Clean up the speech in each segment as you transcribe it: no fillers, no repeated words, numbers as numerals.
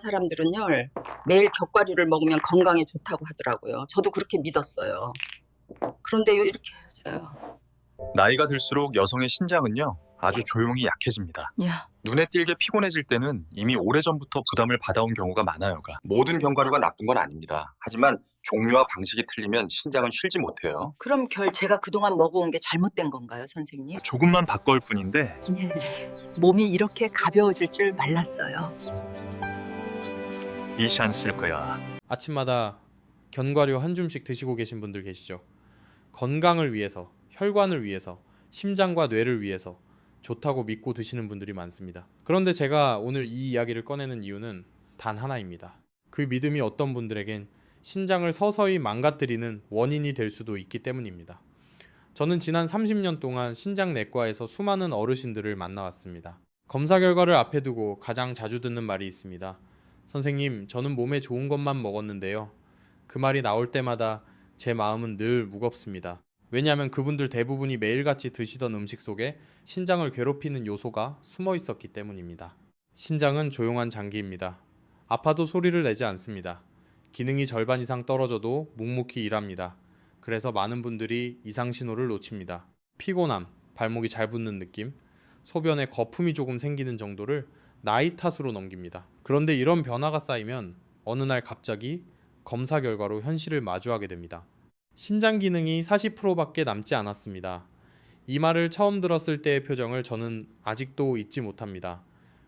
사람들은요, 매일 견과류를 먹으면 건강에 좋다고 하더라고요. 저도 그렇게 믿었어요. 그런데요, 이렇게 해져요. 나이가 들수록 여성의 신장은요, 아주 조용히 약해집니다. 야, 눈에 띄게 피곤해질 때는 이미 오래전부터 부담을 받아온 경우가 많아요가. 모든 견과류가 나쁜 건 아닙니다. 하지만 종류와 방식이 틀리면 신장은 쉬지 못해요. 그럼 제가 그동안 먹어온 게 잘못된 건가요, 선생님? 조금만 바꿔올 뿐인데 예. 몸이 이렇게 가벼워질 줄 몰랐어요. 이시안 쓸 거야. 아침마다 견과류 한 줌씩 드시고 계신 분들 계시죠? 건강을 위해서, 혈관을 위해서, 심장과 뇌를 위해서 좋다고 믿고 드시는 분들이 많습니다. 그런데 제가 오늘 이 이야기를 꺼내는 이유는 단 하나입니다. 그 믿음이 어떤 분들에겐 신장을 서서히 망가뜨리는 원인이 될 수도 있기 때문입니다. 저는 지난 30년 동안 신장내과에서 수많은 어르신들을 만나왔습니다. 검사 결과를 앞에 두고 가장 자주 듣는 말이 있습니다. 선생님, 저는 몸에 좋은 것만 먹었는데요. 그 말이 나올 때마다 제 마음은 늘 무겁습니다. 왜냐하면 그분들 대부분이 매일같이 드시던 음식 속에 신장을 괴롭히는 요소가 숨어 있었기 때문입니다. 신장은 조용한 장기입니다. 아파도 소리를 내지 않습니다. 기능이 절반 이상 떨어져도 묵묵히 일합니다. 그래서 많은 분들이 이상 신호를 놓칩니다. 피곤함, 발목이 잘 붙는 느낌, 소변에 거품이 조금 생기는 정도를 나이 탓으로 넘깁니다. 그런데 이런 변화가 쌓이면 어느 날 갑자기 검사 결과로 현실을 마주하게 됩니다. 신장 기능이 40%밖에 남지 않았습니다. 이 말을 처음 들었을 때의 표정을 저는 아직도 잊지 못합니다.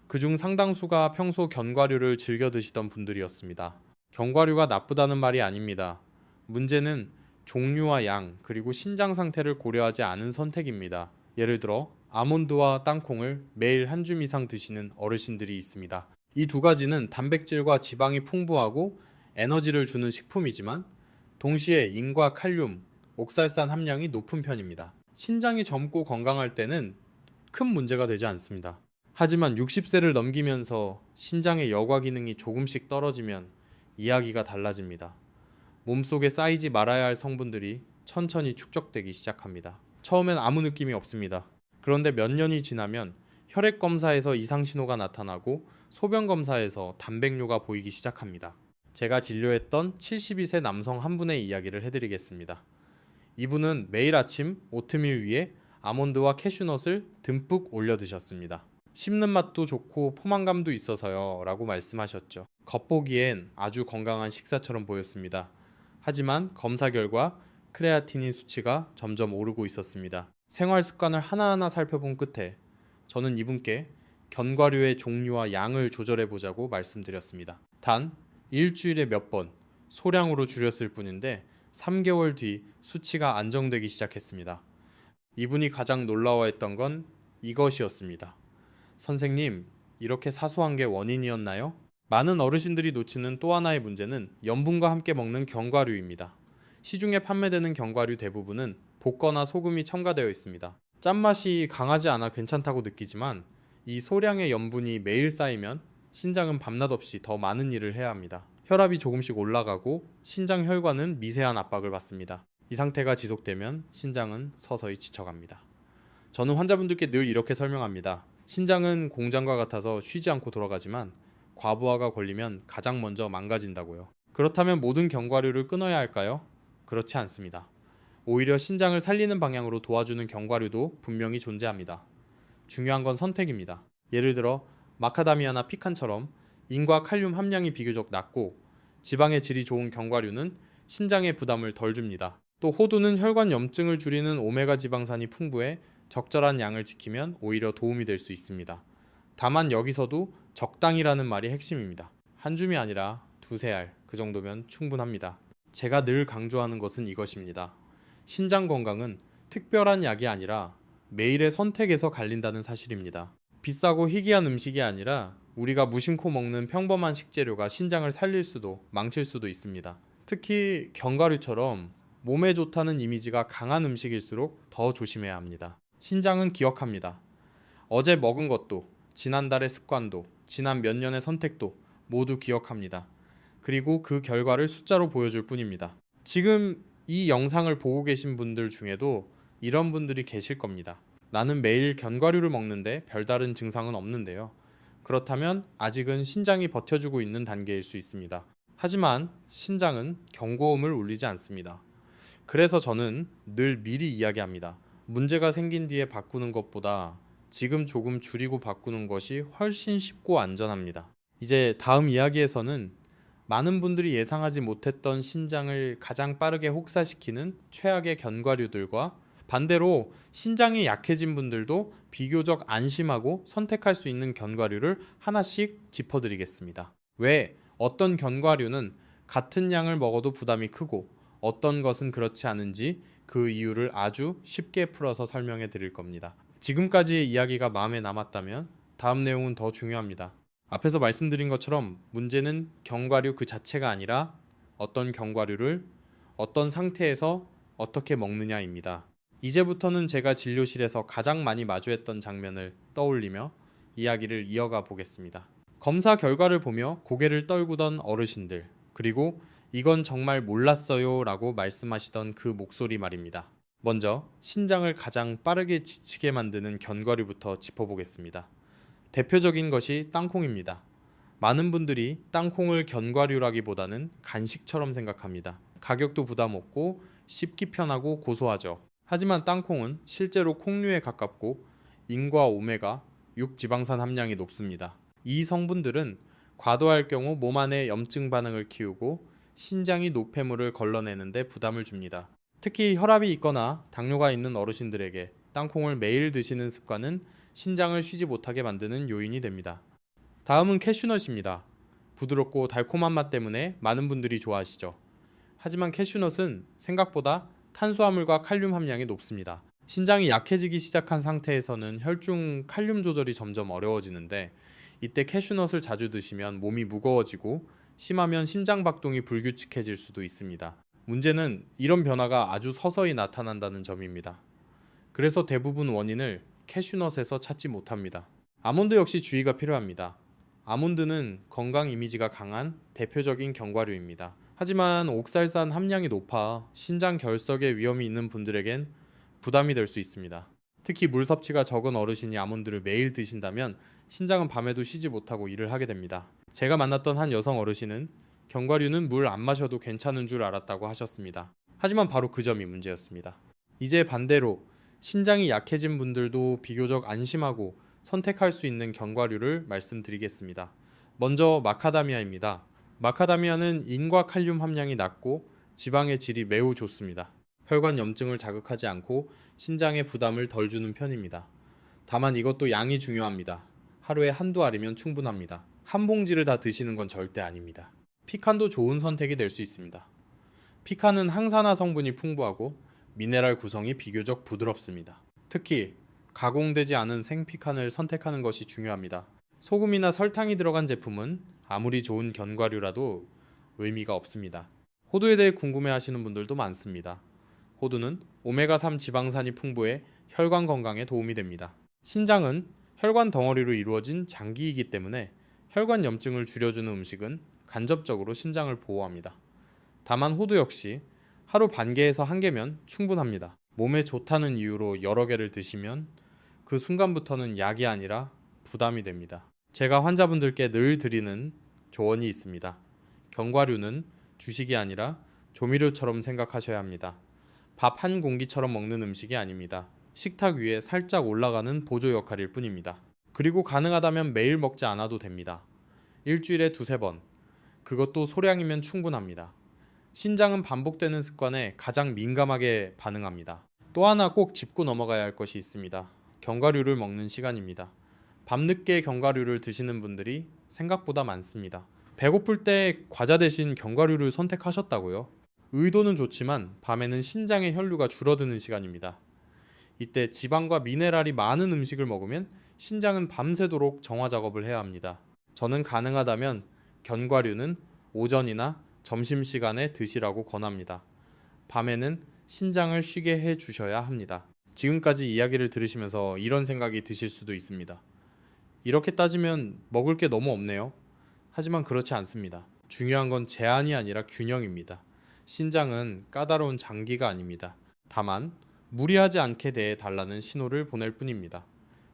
그중 상당수가 평소 견과류를 즐겨 드시던 분들이었습니다. 견과류가 나쁘다는 말이 아닙니다. 문제는 종류와 양, 그리고 신장 상태를 고려하지 않은 선택입니다. 예를 들어 아몬드와 땅콩을 매일 한 줌 이상 드시는 어르신들이 있습니다. 이 두 가지는 단백질과 지방이 풍부하고 에너지를 주는 식품이지만 동시에 인과 칼륨, 옥살산 함량이 높은 편입니다. 신장이 젊고 건강할 때는 큰 문제가 되지 않습니다. 하지만 60세를 넘기면서 신장의 여과 기능이 조금씩 떨어지면 이야기가 달라집니다. 몸속에 쌓이지 말아야 할 성분들이 천천히 축적되기 시작합니다. 처음엔 아무 느낌이 없습니다. 그런데 몇 년이 지나면 혈액 검사에서 이상 신호가 나타나고 소변 검사에서 단백뇨가 보이기 시작합니다. 제가 진료했던 72세 남성 한 분의 이야기를 해드리겠습니다. 이분은 매일 아침 오트밀 위에 아몬드와 캐슈넛을 듬뿍 올려 드셨습니다. 씹는 맛도 좋고 포만감도 있어서요 라고 말씀하셨죠. 겉보기엔 아주 건강한 식사처럼 보였습니다. 하지만 검사 결과 크레아티닌 수치가 점점 오르고 있었습니다. 생활 습관을 하나하나 살펴본 끝에 저는 이분께 견과류의 종류와 양을 조절해 보자고 말씀드렸습니다. 단 일주일에 몇 번 소량으로 줄였을 뿐인데 3개월 뒤 수치가 안정되기 시작했습니다. 이분이 가장 놀라워했던 건 이것이었습니다. 선생님, 이렇게 사소한 게 원인이었나요? 많은 어르신들이 놓치는 또 하나의 문제는 염분과 함께 먹는 견과류입니다. 시중에 판매되는 견과류 대부분은 볶거나 소금이 첨가되어 있습니다. 짠맛이 강하지 않아 괜찮다고 느끼지만 이 소량의 염분이 매일 쌓이면 신장은 밤낮 없이 더 많은 일을 해야 합니다. 혈압이 조금씩 올라가고 신장 혈관은 미세한 압박을 받습니다. 이 상태가 지속되면 신장은 서서히 지쳐갑니다. 저는 환자분들께 늘 이렇게 설명합니다. 신장은 공장과 같아서 쉬지 않고 돌아가지만 과부하가 걸리면 가장 먼저 망가진다고요. 그렇다면 모든 견과류를 끊어야 할까요? 그렇지 않습니다. 오히려 신장을 살리는 방향으로 도와주는 견과류도 분명히 존재합니다. 중요한 건 선택입니다. 예를 들어 마카다미아나 피칸처럼 인과 칼륨 함량이 비교적 낮고 지방의 질이 좋은 견과류는 신장의 부담을 덜 줍니다. 또 호두는 혈관 염증을 줄이는 오메가 지방산이 풍부해 적절한 양을 지키면 오히려 도움이 될 수 있습니다. 다만 여기서도 적당이라는 말이 핵심입니다. 한 줌이 아니라 두세 알, 그 정도면 충분합니다. 제가 늘 강조하는 것은 이것입니다. 신장 건강은 특별한 약이 아니라 매일의 선택에서 갈린다는 사실입니다. 비싸고 희귀한 음식이 아니라 우리가 무심코 먹는 평범한 식재료가 신장을 살릴 수도 망칠 수도 있습니다. 특히 견과류처럼 몸에 좋다는 이미지가 강한 음식일수록 더 조심해야 합니다. 신장은 기억합니다. 어제 먹은 것도, 지난달의 습관도, 지난 몇 년의 선택도 모두 기억합니다. 그리고 그 결과를 숫자로 보여줄 뿐입니다. 지금 이 영상을 보고 계신 분들 중에도 이런 분들이 계실 겁니다. 나는 매일 견과류를 먹는데 별다른 증상은 없는데요. 그렇다면 아직은 신장이 버텨주고 있는 단계일 수 있습니다. 하지만 신장은 경고음을 울리지 않습니다. 그래서 저는 늘 미리 이야기합니다. 문제가 생긴 뒤에 바꾸는 것보다 지금 조금 줄이고 바꾸는 것이 훨씬 쉽고 안전합니다. 이제 다음 이야기에서는 많은 분들이 예상하지 못했던 신장을 가장 빠르게 혹사시키는 최악의 견과류들과 반대로 신장이 약해진 분들도 비교적 안심하고 선택할 수 있는 견과류를 하나씩 짚어드리겠습니다. 왜 어떤 견과류는 같은 양을 먹어도 부담이 크고 어떤 것은 그렇지 않은지 그 이유를 아주 쉽게 풀어서 설명해 드릴 겁니다. 지금까지의 이야기가 마음에 남았다면 다음 내용은 더 중요합니다. 앞에서 말씀드린 것처럼 문제는 견과류 그 자체가 아니라 어떤 견과류를 어떤 상태에서 어떻게 먹느냐입니다. 이제부터는 제가 진료실에서 가장 많이 마주했던 장면을 떠올리며 이야기를 이어가 보겠습니다. 검사 결과를 보며 고개를 떨구던 어르신들, 그리고 이건 정말 몰랐어요 라고 말씀하시던 그 목소리 말입니다. 먼저 신장을 가장 빠르게 지치게 만드는 견과류부터 짚어보겠습니다. 대표적인 것이 땅콩입니다. 많은 분들이 땅콩을 견과류라기보다는 간식처럼 생각합니다. 가격도 부담 없고 씹기 편하고 고소하죠. 하지만 땅콩은 실제로 콩류에 가깝고 인과 오메가, 육지방산 함량이 높습니다. 이 성분들은 과도할 경우 몸 안에 염증 반응을 키우고 신장이 노폐물을 걸러내는데 부담을 줍니다. 특히 혈압이 있거나 당뇨가 있는 어르신들에게 땅콩을 매일 드시는 습관은 신장을 쉬지 못하게 만드는 요인이 됩니다. 다음은 캐슈넛입니다. 부드럽고 달콤한 맛 때문에 많은 분들이 좋아하시죠. 하지만 캐슈넛은 생각보다 탄수화물과 칼륨 함량이 높습니다. 신장이 약해지기 시작한 상태에서는 혈중 칼륨 조절이 점점 어려워지는데 이때 캐슈넛을 자주 드시면 몸이 무거워지고 심하면 심장 박동이 불규칙해질 수도 있습니다. 문제는 이런 변화가 아주 서서히 나타난다는 점입니다. 그래서 대부분 원인을 캐슈넛에서 찾지 못합니다. 아몬드 역시 주의가 필요합니다. 아몬드는 건강 이미지가 강한 대표적인 견과류입니다. 하지만 옥살산 함량이 높아 신장 결석에 위험이 있는 분들에겐 부담이 될 수 있습니다. 특히 물 섭취가 적은 어르신이 아몬드를 매일 드신다면 신장은 밤에도 쉬지 못하고 일을 하게 됩니다. 제가 만났던 한 여성 어르신은 견과류는 물 안 마셔도 괜찮은 줄 알았다고 하셨습니다. 하지만 바로 그 점이 문제였습니다. 이제 반대로 신장이 약해진 분들도 비교적 안심하고 선택할 수 있는 견과류를 말씀드리겠습니다. 먼저 마카다미아입니다. 마카다미아는 인과 칼륨 함량이 낮고 지방의 질이 매우 좋습니다. 혈관 염증을 자극하지 않고 신장에 부담을 덜 주는 편입니다. 다만 이것도 양이 중요합니다. 하루에 한두 알이면 충분합니다. 한 봉지를 다 드시는 건 절대 아닙니다. 피칸도 좋은 선택이 될 수 있습니다. 피칸은 항산화 성분이 풍부하고 미네랄 구성이 비교적 부드럽습니다. 특히 가공되지 않은 생피칸을 선택하는 것이 중요합니다. 소금이나 설탕이 들어간 제품은 아무리 좋은 견과류라도 의미가 없습니다. 호두에 대해 궁금해하시는 분들도 많습니다. 호두는 오메가3 지방산이 풍부해 혈관 건강에 도움이 됩니다. 신장은 혈관 덩어리로 이루어진 장기이기 때문에 혈관 염증을 줄여주는 음식은 간접적으로 신장을 보호합니다. 다만 호두 역시 하루 반 개에서 한 개면 충분합니다. 몸에 좋다는 이유로 여러 개를 드시면 그 순간부터는 약이 아니라 부담이 됩니다. 제가 환자분들께 늘 드리는 조언이 있습니다. 견과류는 주식이 아니라 조미료처럼 생각하셔야 합니다. 밥 한 공기처럼 먹는 음식이 아닙니다. 식탁 위에 살짝 올라가는 보조 역할일 뿐입니다. 그리고 가능하다면 매일 먹지 않아도 됩니다. 일주일에 두세 번, 그것도 소량이면 충분합니다. 신장은 반복되는 습관에 가장 민감하게 반응합니다. 또 하나 꼭 짚고 넘어가야 할 것이 있습니다. 견과류를 먹는 시간입니다. 밤늦게 견과류를 드시는 분들이 생각보다 많습니다. 배고플 때 과자 대신 견과류를 선택하셨다고요? 의도는 좋지만 밤에는 신장의 혈류가 줄어드는 시간입니다. 이때 지방과 미네랄이 많은 음식을 먹으면 신장은 밤새도록 정화 작업을 해야 합니다. 저는 가능하다면 견과류는 오전이나 점심시간에 드시라고 권합니다. 밤에는 신장을 쉬게 해주셔야 합니다. 지금까지 이야기를 들으시면서 이런 생각이 드실 수도 있습니다. 이렇게 따지면 먹을 게 너무 없네요. 하지만 그렇지 않습니다. 중요한 건 제한이 아니라 균형입니다. 신장은 까다로운 장기가 아닙니다. 다만 무리하지 않게 대해 달라는 신호를 보낼 뿐입니다.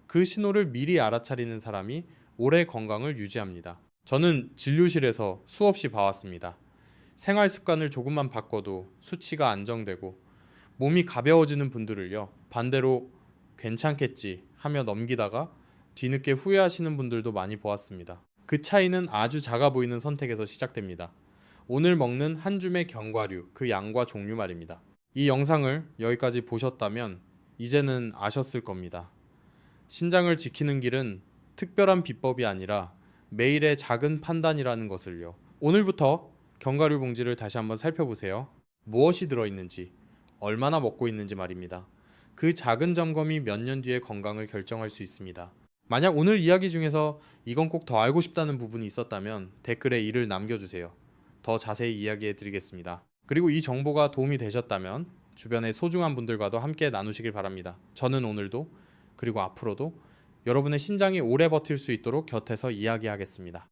그 신호를 미리 알아차리는 사람이 오래 건강을 유지합니다. 저는 진료실에서 수없이 봐왔습니다. 생활 습관을 조금만 바꿔도 수치가 안정되고 몸이 가벼워지는 분들을요, 반대로 괜찮겠지 하며 넘기다가 뒤늦게 후회하시는 분들도 많이 보았습니다. 그 차이는 아주 작아 보이는 선택에서 시작됩니다. 오늘 먹는 한 줌의 견과류, 그 양과 종류 말입니다. 이 영상을 여기까지 보셨다면 이제는 아셨을 겁니다. 신장을 지키는 길은 특별한 비법이 아니라 매일의 작은 판단이라는 것을요. 오늘부터 견과류 봉지를 다시 한번 살펴보세요. 무엇이 들어있는지, 얼마나 먹고 있는지 말입니다. 그 작은 점검이 몇 년 뒤의 건강을 결정할 수 있습니다. 만약 오늘 이야기 중에서 이건 꼭 더 알고 싶다는 부분이 있었다면 댓글에 이를 남겨주세요. 더 자세히 이야기해 드리겠습니다. 그리고 이 정보가 도움이 되셨다면 주변의 소중한 분들과도 함께 나누시길 바랍니다. 저는 오늘도 그리고 앞으로도 여러분의 신장이 오래 버틸 수 있도록 곁에서 이야기하겠습니다.